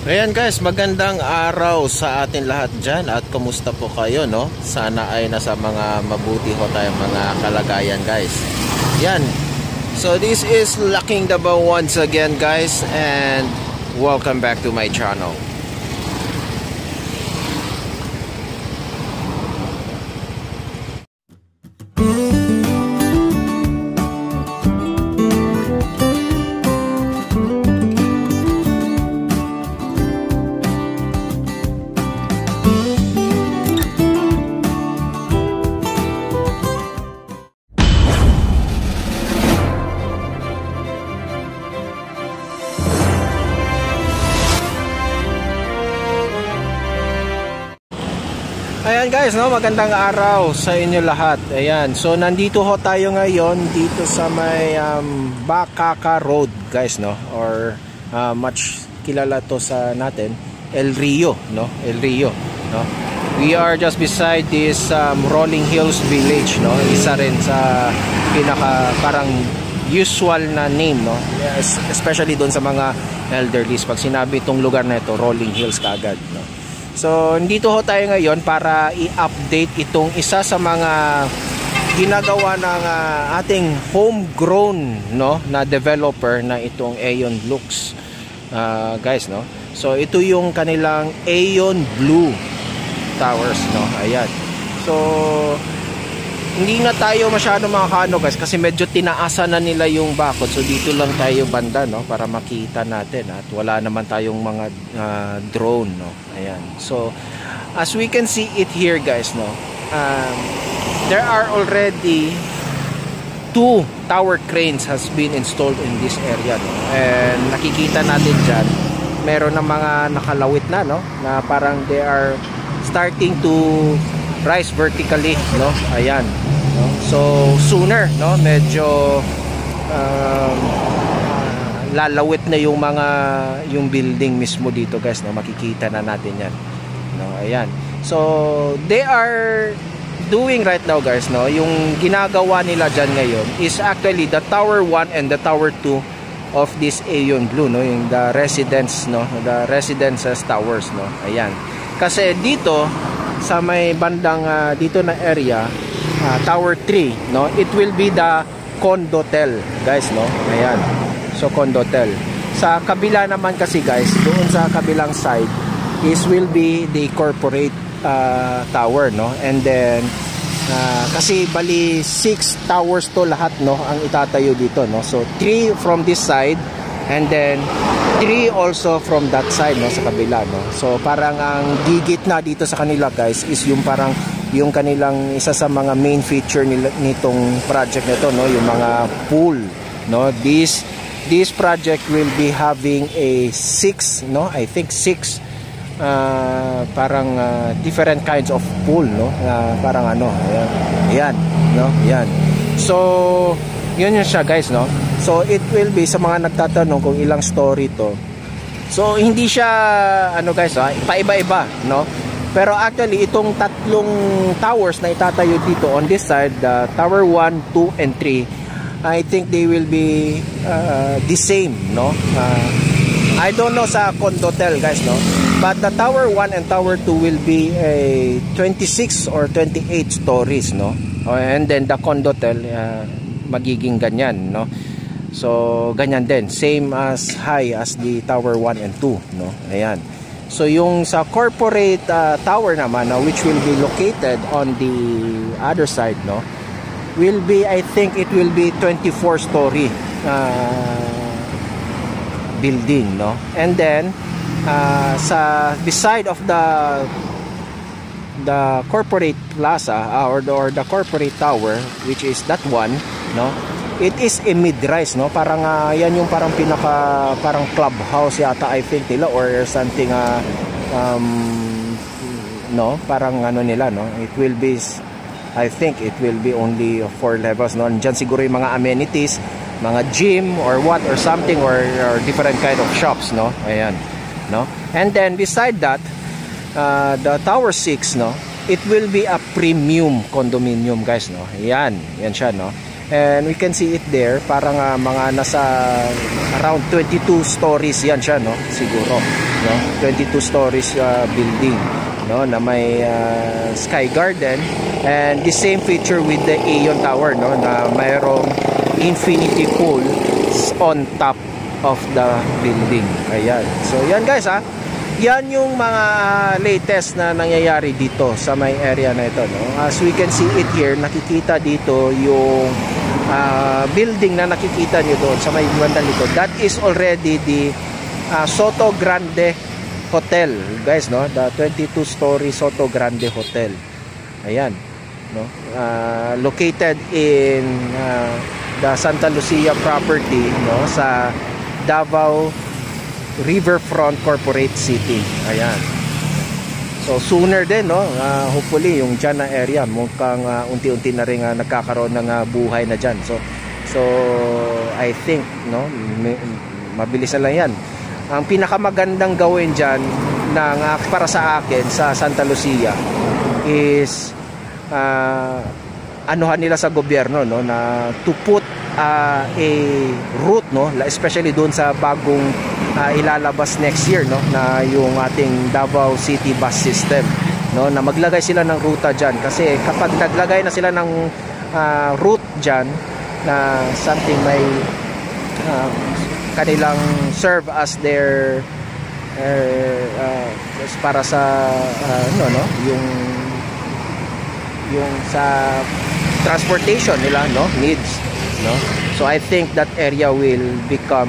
Ayan guys, magandang araw sa atin lahat dyan at kumusta po kayo, no? Sana ay nasa mga mabuti ho tayong mga kalagayan guys. Yan. So this is Laking Davao once again guys, and welcome back to my channel. Ayan guys, no, magandang araw sa inyo lahat. Ayan, so nandito ho tayo ngayon dito sa may Bakaka Road guys, no, or much kilala to sa natin, El Rio, no, El Rio, no. We are just beside this Rolling Hills Village, no. Isa rin sa pinaka parang usual na name, no, especially doon sa mga elderlies. Pag sinabi itong lugar na ito, Rolling Hills kaagad, no. So, dito ho tayo ngayon para i-update itong isa sa mga ginagawa ng ating homegrown, no, na developer na itong Aeon Lux. Guys, no. So, ito yung kanilang Aeon Blue Towers, no. Ayan. So, hindi na tayo masyado makakano guys kasi medyo tinaasan na nila yung bakod. So, dito lang tayo banda, no, para makita natin at wala naman tayong mga drone, no. Ayan. So, as we can see it here guys, no, there are already 2 tower cranes has been installed in this area, no? And nakikita natin dyan meron ng mga nakalawit na, no, na parang they are starting to rise vertically, no. Ayan, no? So sooner, no, medyo lalawit na yung building mismo dito guys, no. Makikita na natin yan, no. Ayan. So they are doing right now guys, no, yung ginagawa nila dyan ngayon is actually the tower 1 and the tower 2 of this Aeon Blue, no, yung the residence, no, the residences towers, no. Ayan. Kasi dito sa may bandang dito na area, tower 3, no, it will be the condotel guys, no. Ayan. So condotel. Sa kabila naman kasi guys, doon sa kabilang side is will be the corporate tower, no. And then kasi bali 6 towers to lahat, no, ang itatayo dito, no. So 3 from this side and then 3 also from that side, no, sa kabila, no. So parang ang gigit na dito sa kanila guys is yung parang yung kanilang isa sa mga main feature nitong project nito, no, yung mga pool, no. This project will be having a 6, no, I think 6 parang different kinds of pool, no, parang ano, ayan, no, ayan. So yun siya guys, no. So it will be, sa mga nagtatanong kung ilang story to, so hindi siya ano guys, paiba-iba, no. Pero actually itong tatlong towers na itatayo dito on this side, tower 1, 2 and 3, I think they will be the same, no. I don't know sa condotel guys, no, but the tower 1 and tower 2 will be a 26 or 28 stories, no. And then the condotel magiging ganyan, no. So ganyan din, same as high as the tower 1 and 2, no. Ayan. So yung sa corporate tower naman, which will be located on the other side, no, will be, I think it will be 24 story building, no. And then sa beside of the corporate plaza or the corporate tower, which is that one, no, it is a mid-rise, no. Parang yan yung parang pinaka parang clubhouse yata I think nila or something, no, parang ano nila, no. It will be, I think it will be only 4 levels, no. Diyan siguro yung mga amenities, mga gym or what or something, or different kind of shops, no. Ayan, no. And then beside that, the tower 6, no, it will be a premium condominium guys, no. Yan siya, no. And we can see it there, parang mga nasa around 22 stories yan siya, no? Siguro, no? 22 stories building, no, na may sky garden, and the same feature with the Aeon Tower, no, na mayroong infinity pool on top of the building. Ayan. So yan guys, yan yung mga latest na nangyayari dito sa may area na ito, no? As we can see it here, nakikita dito yung building na nakikita nyo doon sa may bandang likod. That is already the Soto Grande Hotel, guys, no? The 22-story Soto Grande Hotel. Ayan, no? Located in the Santa Lucia property, no, sa Davao Riverfront Corporate City. Ayan. So sooner din, no, hopefully yung dyan na area mukhang unti-unti na rin nagkakaroon ng buhay na dyan. So I think, no, mabilis na lang yan. Ang pinakamagandang gawin dyan para sa akin sa Santa Lucia is anuhan nila sa gobyerno, no, na to put a route, no, especially doon sa bagong ilalabas next year, no, na yung ating Davao City bus system, no, na maglagay sila ng ruta dyan. Kasi kapag naglagay na sila ng route dyan na something may kanilang serve as their para sa no, yung sa transportation nila, no, needs, no. So I think that area will become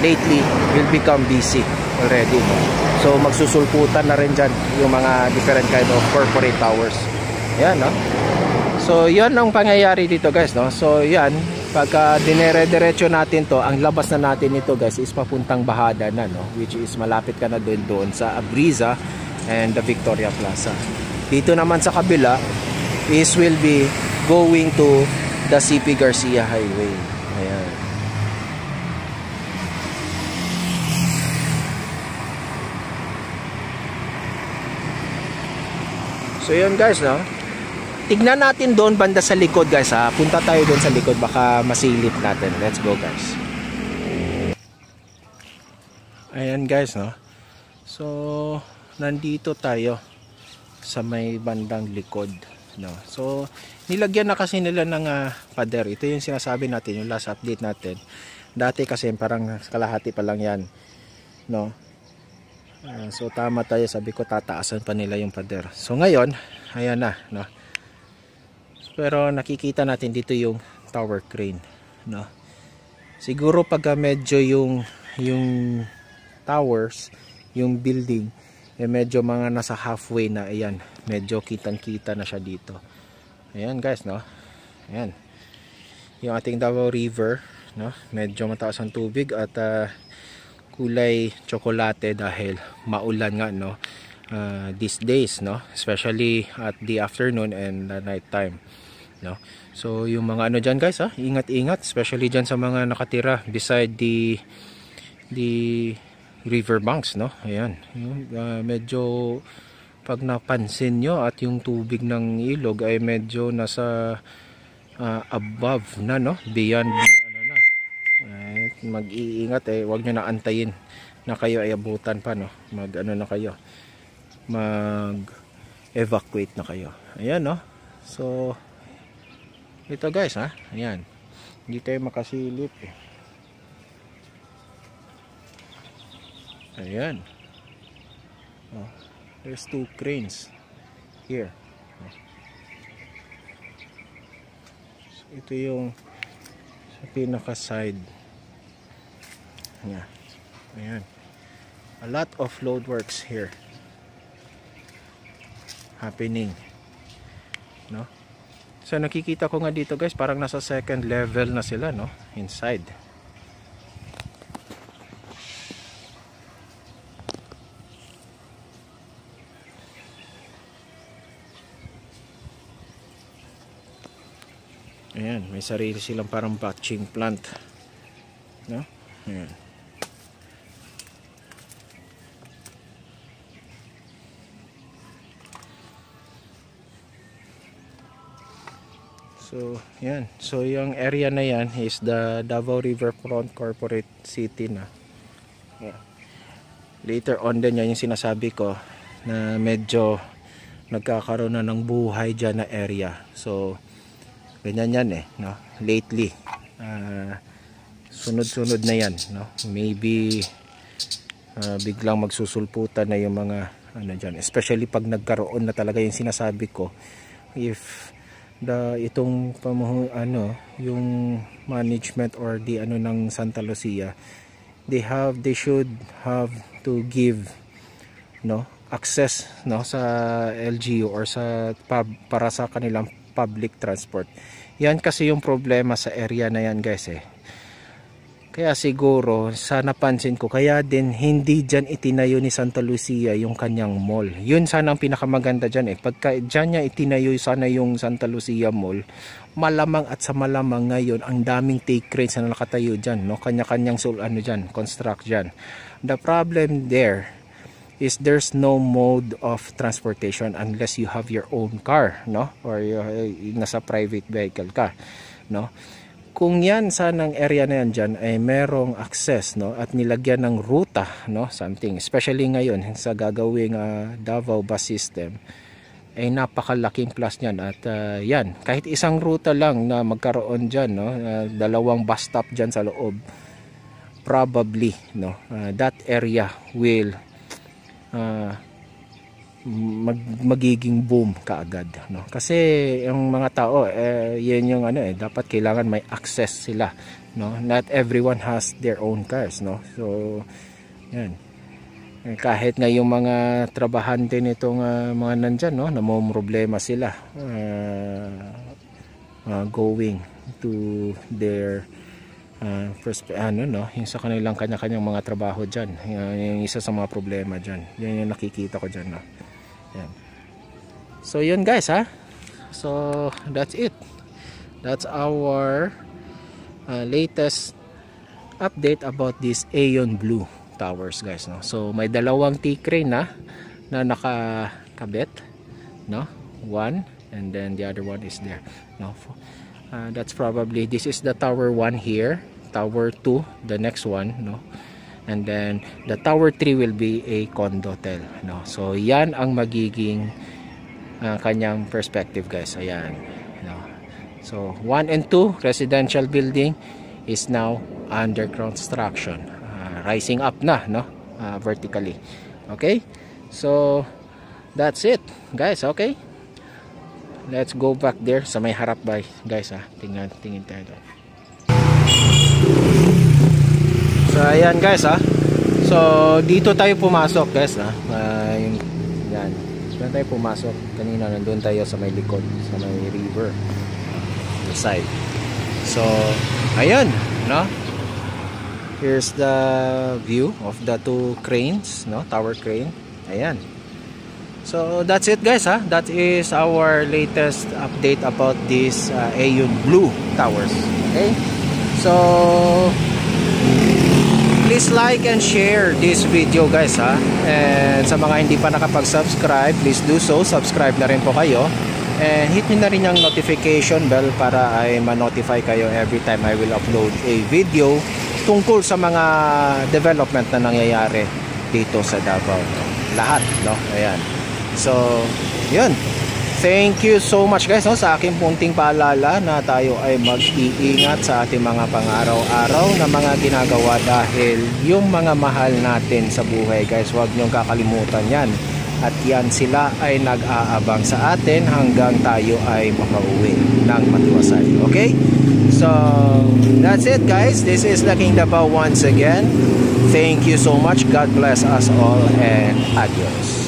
will become busy already, no? So magsusulputan na rin dyan yung mga different kind of corporate towers. Yan, no. So yan ang pangyayari dito, guys, no. So yan, pagka dinere-diretso natin to, ang labas na natin ito, guys, is papuntang Bahada na, no, which is malapit ka na doon sa Abriza and the Victoria Plaza. Dito naman sa kabila is will be going to the CP Garcia Highway. Ayan. So yun, guys, no. Tignan natin doon banda sa likod, guys, ha. Punta tayo doon sa likod, baka masilip natin. Let's go, guys. Ayan, guys, no. So nandito tayo sa may bandang likod, no. So nilagyan na kasi nila ng pader. Ito yung sinasabi natin, yung last update natin. Dati kasi parang kalahati pa lang yan, no. So tama tayo, sabi ko tataasan pa nila yung pader. So ngayon, ayan na, no. Pero nakikita natin dito yung tower crane, no. Siguro pag medyo yung towers, yung building, medyo mga nasa halfway na, ayan, medyo kitang-kita na siya dito. Ayan, guys, no. Ayan. Yung ating Davao River, no, medyo mataas ang tubig at kulay tsokolate dahil maulan nga, no, these days, no, especially at the afternoon and the night time, no. So yung mga ano dyan, guys, ingat-ingat, especially dyan sa mga nakatira beside the river banks, no. Ayan, medyo pag napansin nyo at yung tubig ng ilog ay medyo nasa above na, no, beyond ano na. Mag-iingat, huwag nyo na antayin na kayo ay abutan pa, no. Mag-ano na kayo, mag-evacuate na kayo. Ayan, no. So ito, guys, ayan, hindi tayo makasilip, ayan. There's two cranes here. So ito yung sa pinaka side niya. Ayan, a lot of load works here happening, no. So nakikita ko nga dito, guys, parang nasa second level na sila, no, inside. Ayan, may sarili silang parang batching plant, no. Ayan. So, yan. So, yung area na yan is the Davao Riverfront Corporate City na. Yeah. Later on din yan yung sinasabi ko na medyo nagkakaroon na ng buhay dyan na area. So, ganyan yan no? Lately. Sunod-sunod na yan, no? Maybe biglang magsusulputan na yung mga ano dyan. Especially pag nagkaroon na talaga yung sinasabi ko. If itong yung management or the ng Santa Lucia, they should have to give access sa LGU or para sa kanilang public transport. Yan kasi yung problema sa area na yan, guys Kaya siguro sa napansin ko, kaya din hindi dyan itinayo ni Santa Lucia yung kanyang mall. Yun sana ang pinakamaganda dyan Pagka dyan niya itinayo sana yung Santa Lucia Mall, malamang at sa malamang ngayon ang daming take cranes na nakatayo dyan, kanya-kanyang construct dyan. The problem there is there's no mode of transportation unless you have your own car, or nasa private vehicle ka, Kung yan sanang area na yan dyan ay merong access at nilagyan ng ruta something, especially ngayon sa gagawing Davao bus system, ay napakalaking plus niyan. At yan, kahit isang ruta lang na magkaroon dyan, dalawang bus stop dyan sa loob, probably that area will magiging boom kaagad, kasi yung mga tao yan yung dapat kailangan may access sila, not everyone has their own cars, so yan, kahit nga yung mga trabahante nitong mga nandyan, namomroblema sila going to their yung sa kanilang kanya-kanyang mga trabaho dyan. Yung isa sa mga problema dyan, yan yung nakikita ko dyan, Yan. So yun, guys, so that's it. That's our latest update about this Aeon Blue Towers, guys, So may dalawang T-crane na nakakabit, one, and then the other one is there, that's probably, this is the tower 1 here, tower 2 the next one, and then the tower 3 will be a condotel, so yan ang magiging kanyang perspective, guys. Ayan, so 1 and 2 residential building is now under construction, rising up na vertically. Okay, so that's it, guys. Okay, let's go back there sa may harap, guys, tingin tayo doon. So ayan, guys, so dito tayo pumasok, guys, yan, dito tayo pumasok. Kanina nandun tayo sa may likod, sa may river side. So ayan, here's the view of the two cranes, tower crane. Ayan. So that's it, guys, that is our latest update about this Aeon Blue Towers. Okay, so please like and share this video, guys, and sa mga hindi pa nakapag-subscribe, please do so. Subscribe na rin po kayo, and hit nyo na rin yung notification bell para ay ma-notify kayo every time I will upload a video tungkol sa mga development na nangyayari dito sa Davao, lahat, ayan. So yun, thank you so much, guys, sa aking punting paalala na tayo ay mag-iingat sa ating mga pang-araw-araw na mga ginagawa, dahil yung mga mahal natin sa buhay, guys, huwag niyong kakalimutan yan, at yan sila ay nag-aabang sa atin hanggang tayo ay makauwi ng matiwasay. Okay, so that's it, guys. This is the King Davao once again. Thank you so much. God bless us all, and adios.